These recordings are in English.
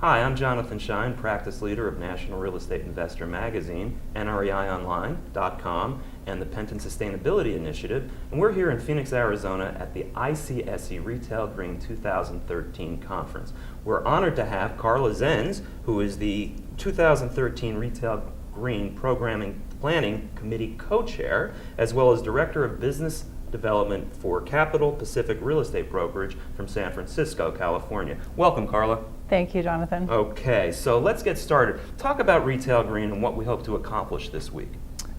Hi, I'm Jonathan Shine, practice leader of National Real Estate Investor Magazine, NREIonline.com, and the Penton Sustainability Initiative, and we're here in Phoenix, Arizona at the ICSC Retail Green 2013 conference. We're honored to have Karla Zens, who is the 2013 Retail Green Programming Planning Committee co-chair, as well as Director of Business Development for Capital Pacific Real Estate Brokerage from San Francisco, California. Welcome, Karla. Thank you, Jonathan. Okay, so let's get started. Talk about Retail Green and what we hope to accomplish this week.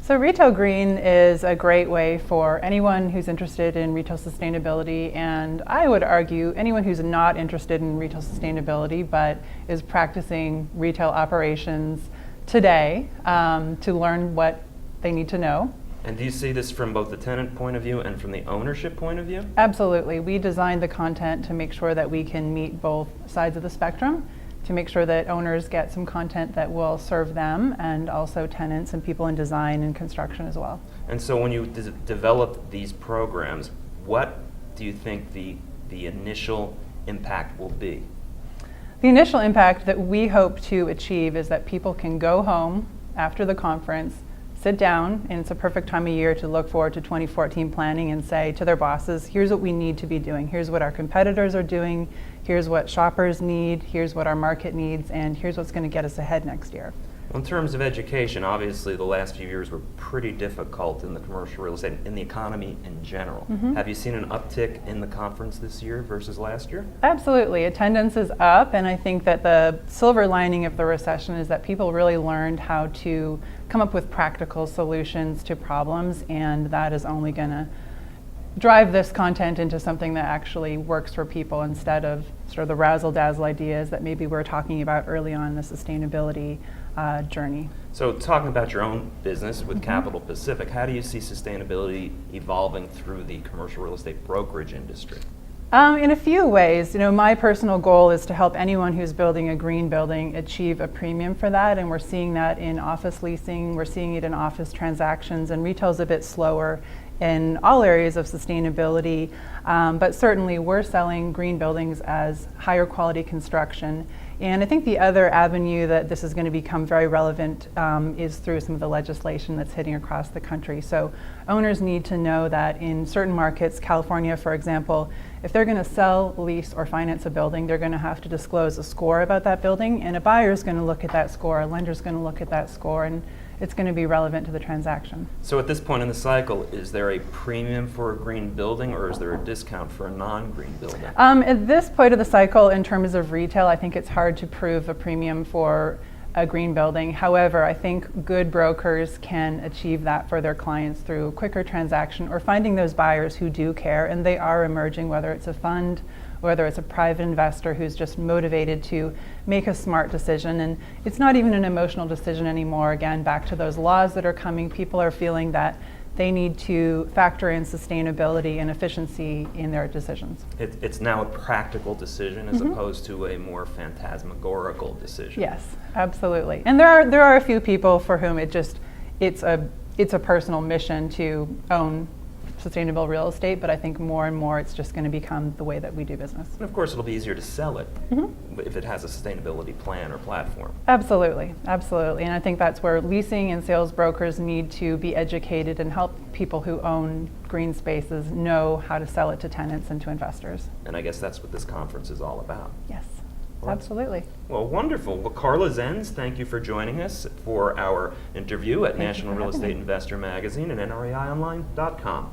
So Retail Green is a great way for anyone who's interested in retail sustainability, and I would argue anyone who's not interested in retail sustainability but is practicing retail operations today to learn what they need to know. And do you see this from both the tenant point of view and from the ownership point of view? Absolutely. We designed the content to make sure that we can meet both sides of the spectrum, to make sure that owners get some content that will serve them and also tenants and people in design and construction as well. And so when you develop these programs, what do you think the initial impact will be? The initial impact that we hope to achieve is that people can go home after the conference, sit down, and it's a perfect time of year to look forward to 2014 planning and say to their bosses, here's what we need to be doing, here's what our competitors are doing, here's what shoppers need, here's what our market needs, and here's what's going to get us ahead next year. Well, in terms of education, obviously the last few years were pretty difficult in the commercial real estate, in the economy in general. Have you seen an uptick in the conference this year versus last year? Absolutely. Attendance is up, and I think that the silver lining of the recession is that people really learned how to come up with practical solutions to problems, and that is only going to drive this content into something that actually works for people instead of sort of the razzle-dazzle ideas that maybe we were talking about early on in the sustainability journey. So talking about your own business with Capital Pacific, how do you see sustainability evolving through the commercial real estate brokerage industry? In a few ways. My personal goal is to help anyone who's building a green building achieve a premium for that, and we're seeing that in office leasing, we're seeing it in office transactions, and retail's a bit slower in all areas of sustainability, but certainly we're selling green buildings as higher quality construction. And I think the other avenue that this is going to become very relevant is through some of the legislation that's hitting across the country. So owners need to know that in certain markets, California, for example, if they're going to sell, lease, or finance a building, they're going to have to disclose a score about that building, and a buyer is going to look at that score, a lender's going to look at that score, and it's going to be relevant to the transaction. So at this point in the cycle, is there a premium for a green building, or is there a discount for a non-green building? At this point of the cycle, in terms of retail, I think it's hard to prove a premium for a green building. However, I think good brokers can achieve that for their clients through quicker transaction or finding those buyers who do care, and they are emerging, whether it's a fund, whether it's a private investor who's just motivated to make a smart decision. And it's not even an emotional decision anymore. Again, back to those laws that are coming, people are feeling that they need to factor in sustainability and efficiency in their decisions. It's now a practical decision as opposed to a more phantasmagorical decision. Yes, absolutely. And there are a few people for whom it's a personal mission to own sustainable real estate, but I think more and more it's just going to become the way that we do business. And of course it'll be easier to sell it if it has a sustainability plan or platform. Absolutely, absolutely. And I think that's where leasing and sales brokers need to be educated and help people who own green spaces know how to sell it to tenants and to investors. And I guess that's what this conference is all about. Yes, Well, absolutely. Well, wonderful. Well, Karla Zens, thank you for joining us for our interview at National Real Estate Investor Magazine and NREIonline.com.